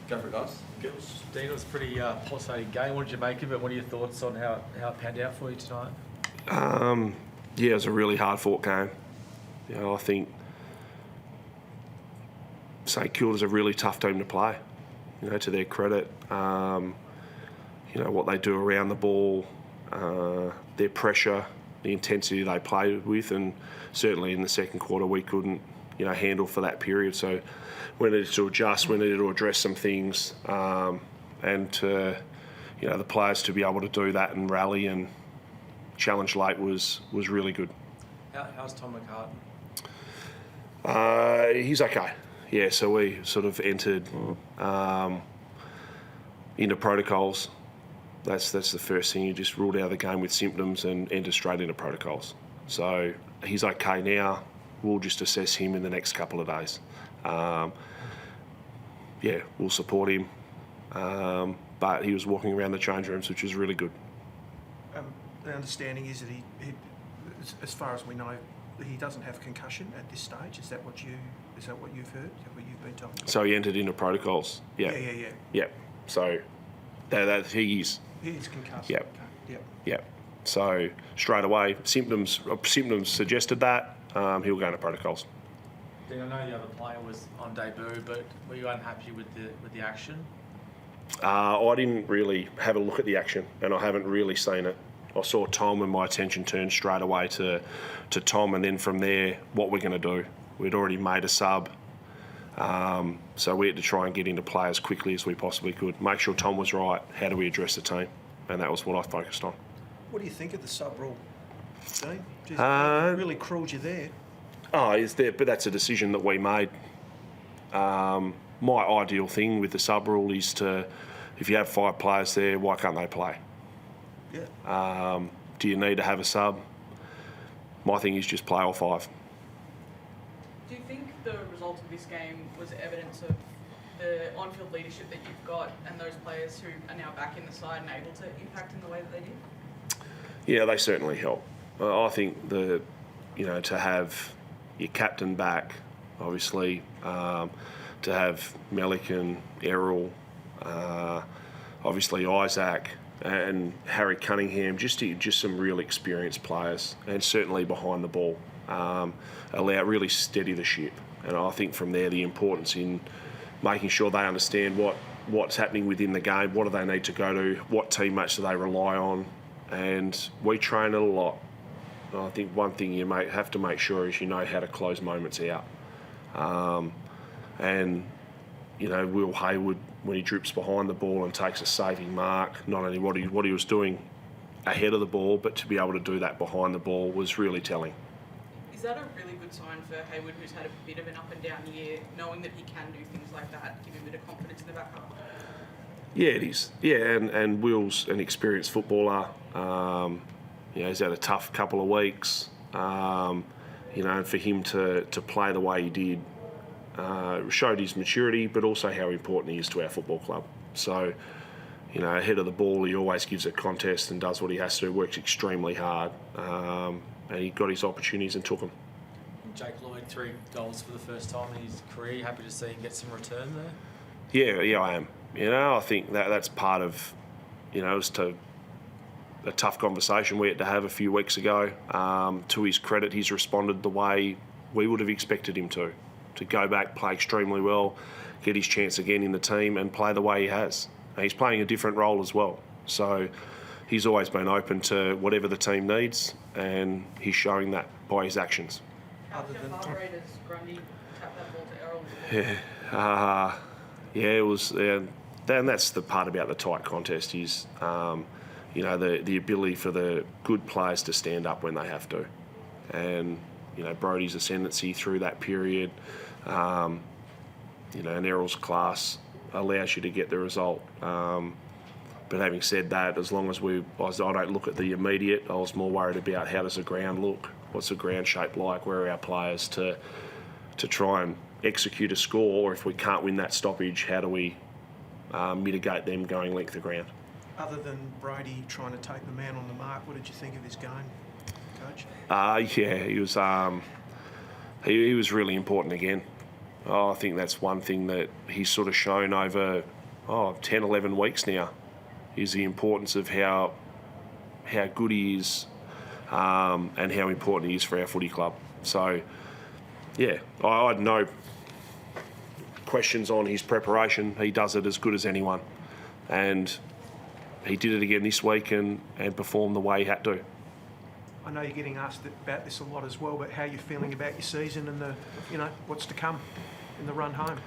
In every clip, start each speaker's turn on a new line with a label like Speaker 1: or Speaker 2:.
Speaker 1: Go for it, guys.
Speaker 2: Dean, it was a pretty pulsating game. What did you make of it? What are your thoughts on how it panned out for you tonight?
Speaker 3: Yeah, it was a really hard-fought game. I think St Kilda's a really tough team to play. To their credit, what they do around the ball, their pressure, the intensity they play with, and certainly in the second quarter we couldn't, handle for that period. So we needed to adjust, we needed to address some things, and to, the players to be able to do that and rally and challenge late was really good.
Speaker 2: How's Tom
Speaker 3: McCartan? He's okay. Yeah, so we sort of entered into protocols. That's the first thing. You just ruled out of the game with symptoms and entered straight into protocols. So he's okay now. We'll just assess him in the next couple of days. We'll support him. But he was walking around the change rooms, which was really good.
Speaker 4: The understanding is that he, as far as we know, he doesn't have concussion at this stage. Is that what you've heard? Is that what you've been told?
Speaker 3: So he entered into protocols. Yeah. Yeah. So that he is.
Speaker 4: He is concussed.
Speaker 3: Yep.
Speaker 4: Okay.
Speaker 3: Yep. So straight away, symptoms suggested that he'll go into protocols.
Speaker 2: Dean, I know the other player was on debut, but were you unhappy with the action?
Speaker 3: I didn't really have a look at the action, and I haven't really seen it. I saw Tom, and my attention turned straight away to Tom, and then from there, what we're going to do. We'd already made a sub, so we had to try and get into play as quickly as we possibly could. Make sure Tom was right. How do we address the team? And that was what I focused on.
Speaker 4: What do you think of the sub rule, Dean? It really crawled you there.
Speaker 3: Oh, is there? But that's a decision that we made. My ideal thing with the sub rule is to, if you have 5 players there, why can't they play?
Speaker 4: Yeah.
Speaker 3: Do you need to have a sub? My thing is just play all 5.
Speaker 5: Do you think the result of this game was evidence of the on-field leadership that you've got and those players who are now back in the side and able to impact in the way that they did?
Speaker 3: Yeah, they certainly help. I think to have your captain back, obviously, to have Malik and Errol, obviously Isaac and Harry Cunningham, just some real experienced players, and certainly behind the ball, really steady the ship. And I think from there the importance in making sure they understand what's happening within the game, what do they need to go to, what teammates do they rely on, and we train it a lot. And I think one thing you have to make sure is you know how to close moments out. Will Hayward, when he drifts behind the ball and takes a saving mark, not only what he was doing ahead of the ball, but to be able to do that behind the ball was really telling.
Speaker 5: Is that a really good sign for Hayward, who's had a bit of an up and down year, knowing that he can do things like that, give him a bit of confidence in the back half?
Speaker 3: Yeah, it is. Yeah, and Will's an experienced footballer. He's had a tough couple of weeks. And for him to play the way he did, showed his maturity, but also how important he is to our football club. So, ahead of the ball, he always gives a contest and does what he has to, works extremely hard, and he got his opportunities and took them.
Speaker 2: Jake Lloyd, 3 goals for the first time in his career. Happy to see him get some return there?
Speaker 3: Yeah, I am. I think that's part of, it was a tough conversation we had to have a few weeks ago. To his credit, he's responded the way we would have expected him to go back, play extremely well, get his chance again in the team and play the way he has. And he's playing a different role as well. So he's always been open to whatever the team needs, and he's showing that by his actions.
Speaker 5: How's your heart rate as Grundy tapped that ball to Errol?
Speaker 3: It was, and that's the part about the tight contest is, the ability for the good players to stand up when they have to. And, Brodie's ascendancy through that period, and Errol's class allows you to get the result. But having said that, as long as I don't look at the immediate, I was more worried about how does the ground look, what's the ground shape like, where are our players to try and execute a score, or if we can't win that stoppage, how do we mitigate them going length of ground.
Speaker 4: Other than Brodie trying to take the man on the mark, what did you think of his game, Coach?
Speaker 3: He was he was really important again. I think that's one thing that he's sort of shown over 10, 11 weeks now, is the importance of how good he is and how important he is for our footy club. So, yeah, I had no questions on his preparation. He does it as good as anyone. And he did it again this week and performed the way he had to.
Speaker 4: I know you're getting asked about this a lot as well, but how are you feeling about your season and what's to come in the run home?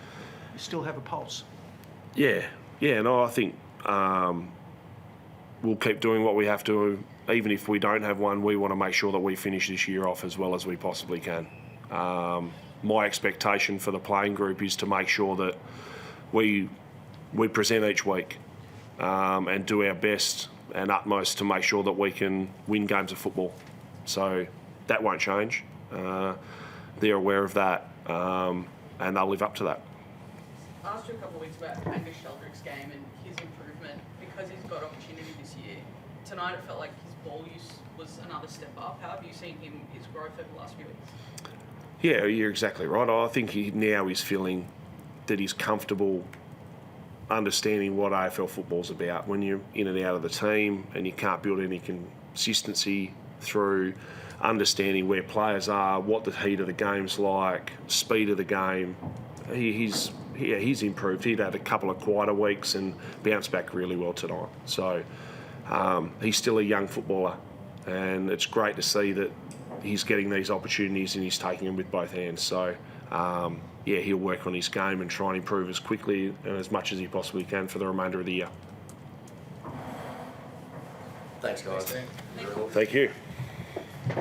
Speaker 4: You still have a pulse.
Speaker 3: Yeah, and I think we'll keep doing what we have to. Even if we don't have one, we want to make sure that we finish this year off as well as we possibly can. My expectation for the playing group is to make sure that we present each week and do our best and utmost to make sure that we can win games of football. So that won't change. They're aware of that and they'll live up to that.
Speaker 5: I asked you a couple of weeks about Angus Sheldrick's game and his improvement because he's got opportunity this year. Tonight it felt like his ball use was another step up. How have you seen his growth over the last few weeks?
Speaker 3: Yeah, you're exactly right. I think he now is feeling that he's comfortable understanding what AFL football's about. When you're in and out of the team and you can't build any consistency through understanding where players are, what the heat of the game's like, speed of the game, he's improved. He'd had a couple of quieter weeks and bounced back really well tonight. So he's still a young footballer, and it's great to see that he's getting these opportunities and he's taking them with both hands. So, he'll work on his game and try and improve as quickly and as much as he possibly can for the remainder of the year.
Speaker 1: Thanks, guys.
Speaker 3: Thank you.